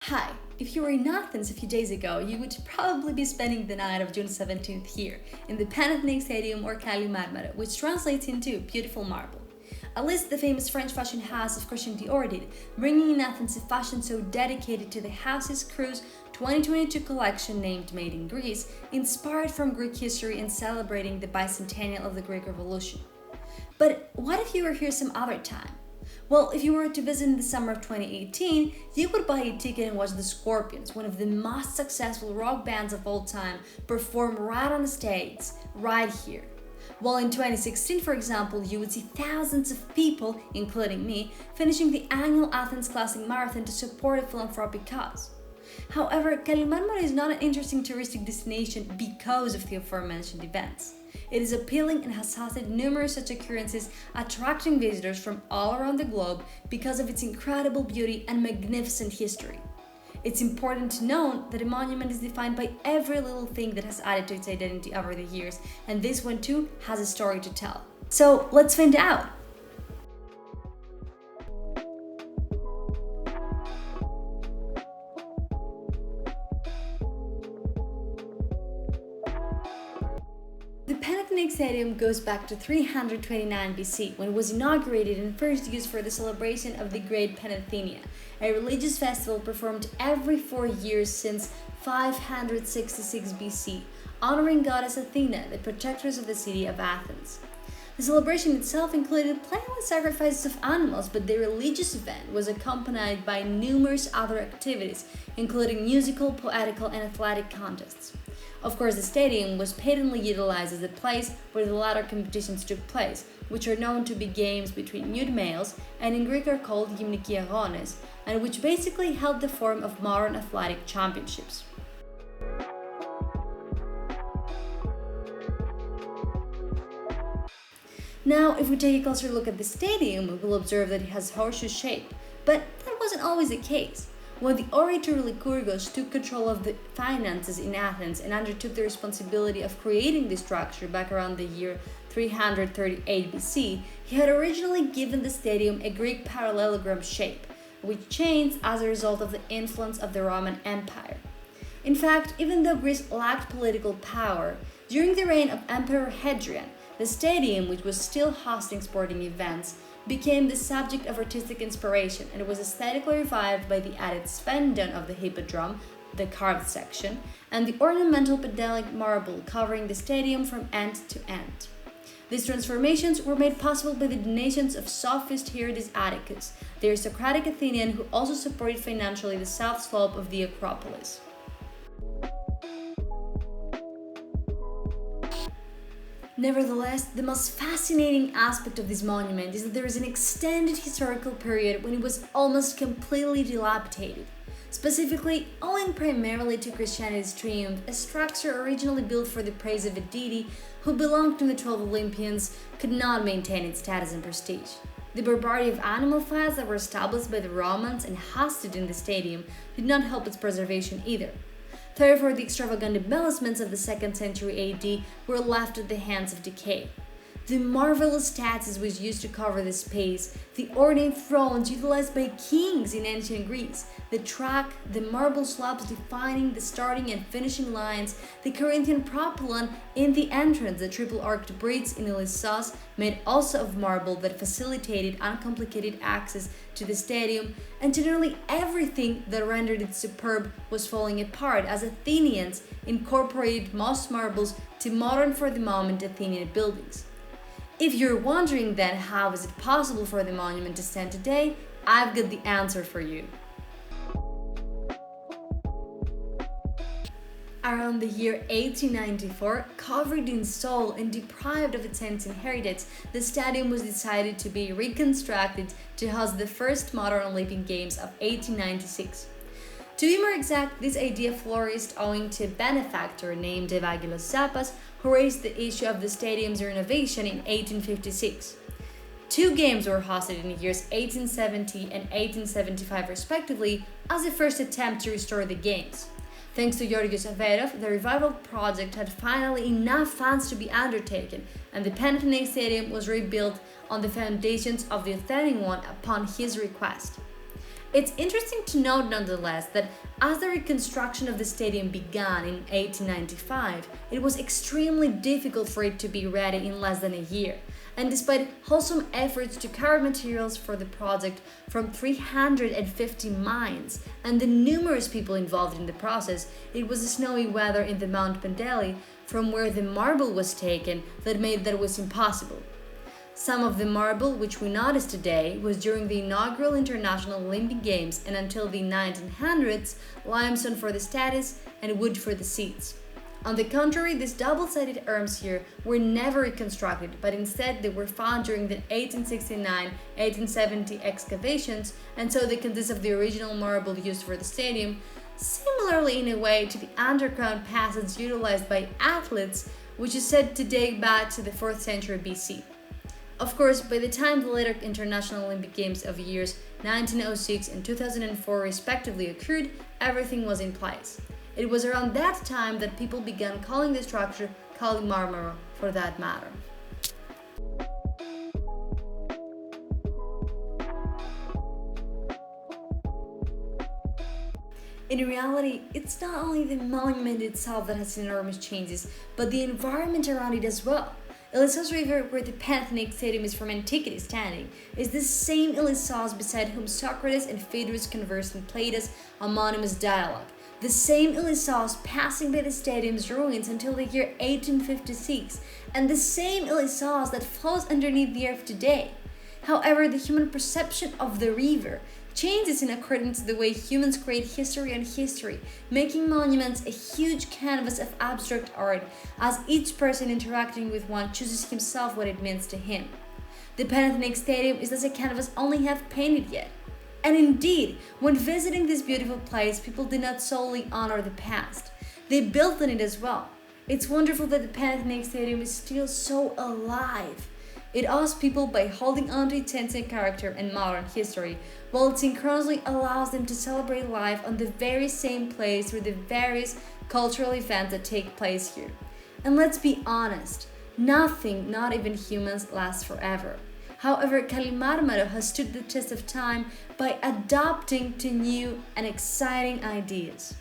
Hi, if you were in Athens a few days ago, you would probably be spending the night of June 17th here, in the Panathenaic Stadium or Kalimmarmara, which translates into beautiful marble. At least the famous French fashion house of Christian Dior did, bringing in Athens a fashion so dedicated to the house's crew's 2022 collection named Made in Greece, inspired from Greek history and celebrating the bicentennial of the Greek Revolution. But what if you were here some other time? Well, if you were to visit in the summer of 2018, you could buy a ticket and watch the Scorpions, one of the most successful rock bands of all time, perform right on the stage, right here. While in 2016, for example, you would see thousands of people, including me, finishing the annual Athens Classic Marathon to support a philanthropic cause. However, Kalimmarmara is not an interesting touristic destination because of the aforementioned events. It is appealing and has hosted numerous such occurrences, attracting visitors from all around the globe because of its incredible beauty and magnificent history. It's important to note that a monument is defined by every little thing that has added to its identity over the years, and this one too has a story to tell. So let's find out! The Panathenaic Stadium goes back to 329 BC, when it was inaugurated and first used for the celebration of the Great Panathenea, a religious festival performed every 4 years since 566 BC, honoring goddess Athena, the protectress of the city of Athens. The celebration itself included plainly sacrifices of animals, but the religious event was accompanied by numerous other activities, including musical, poetical, and athletic contests. Of course, the stadium was patently utilized as the place where the latter competitions took place, which are known to be games between nude males and in Greek are called gymniki agones, and which basically held the form of modern athletic championships. Now, if we take a closer look at the stadium, we will observe that it has horseshoe shape, but that wasn't always the case. When the orator Lycurgus took control of the finances in Athens and undertook the responsibility of creating this structure back around the year 338 BC, he had originally given the stadium a Greek parallelogram shape, which changed as a result of the influence of the Roman Empire. In fact, even though Greece lacked political power, during the reign of Emperor Hadrian, the stadium, which was still hosting sporting events, became the subject of artistic inspiration, and it was aesthetically revived by the added spandon of the hippodrome, the carved section, and the ornamental Panathenaic marble covering the stadium from end to end. These transformations were made possible by the donations of sophist Herodes Atticus, the aristocratic Athenian who also supported financially the south slope of the Acropolis. Nevertheless, the most fascinating aspect of this monument is that there is an extended historical period when it was almost completely dilapidated. Specifically, owing primarily to Christianity's triumph, a structure originally built for the praise of a deity who belonged to the 12 Olympians could not maintain its status and prestige. The barbarity of animal fasts that were established by the Romans and hosted in the stadium did not help its preservation either. Therefore, the extravagant embellishments of the 2nd century AD were left at the hands of Decay. The marvelous statues which used to cover the space, the ornate thrones utilized by kings in ancient Greece, the track, the marble slabs defining the starting and finishing lines, the Corinthian propylon in the entrance, the triple-arched bridge in Elyssos, made also of marble that facilitated uncomplicated access to the stadium, and generally everything that rendered it superb was falling apart as Athenians incorporated most marbles to modern for the moment Athenian buildings. If you're wondering then how is it possible for the monument to stand today, I've got the answer for you. Around the year 1894, covered in soil and deprived of its ancient heritage, the stadium was decided to be reconstructed to host the first modern Olympic Games of 1896. To be more exact, this idea flourished owing to a benefactor named Evangelos Zappas, who raised the issue of the stadium's renovation in 1856. 2 games were hosted in the years 1870 and 1875 respectively as the first attempt to restore the games. Thanks to Georgios Averov, the revival project had finally enough funds to be undertaken, and the Panathenaic Stadium was rebuilt on the foundations of the Athenian one upon his request. It's interesting to note nonetheless that as the reconstruction of the stadium began in 1895, it was extremely difficult for it to be ready in less than a year. And despite wholesome efforts to carry materials for the project from 350 mines and the numerous people involved in the process, it was the snowy weather in the Mount Pendeli from where the marble was taken that made that was impossible. Some of the marble which we notice today was during the inaugural International Olympic Games, and until the 1900s, limestone for the statues and wood for the seats. On the contrary, these double-sided arms here were never reconstructed, but instead they were found during the 1869-1870 excavations, and so they consist of the original marble used for the stadium, similarly in a way to the underground passages utilized by athletes, which is said to date back to the 4th century BC. Of course, by the time the later International Olympic Games of years 1906 and 2004 respectively occurred, everything was in place. It was around that time that people began calling the structure Kali Marmara for that matter. In reality, it's not only the monument itself that has enormous changes, but the environment around it as well. Ilissos River, where the Panathenaic Stadium is from antiquity standing, is the same Ilissos beside whom Socrates and Phaedrus conversed in Plato's homonymous dialogue. The same Ilissos passing by the stadium's ruins until the year 1856, and the same Ilissos that flows underneath the earth today. However, the human perception of the river changes in accordance to the way humans create history on history, making monuments a huge canvas of abstract art, as each person interacting with one chooses himself what it means to him. The Panathenaic Stadium is thus a canvas only half painted yet. And indeed, when visiting this beautiful place, people did not solely honor the past. They built on it as well. It's wonderful that the Panathenaic Stadium is still so alive. It awes people by holding on to its ancient character and modern history, while it synchronously allows them to celebrate life on the very same place through the various cultural events that take place here. And let's be honest, nothing, not even humans, lasts forever. However, Kali Marmara has stood the test of time by adapting to new and exciting ideas.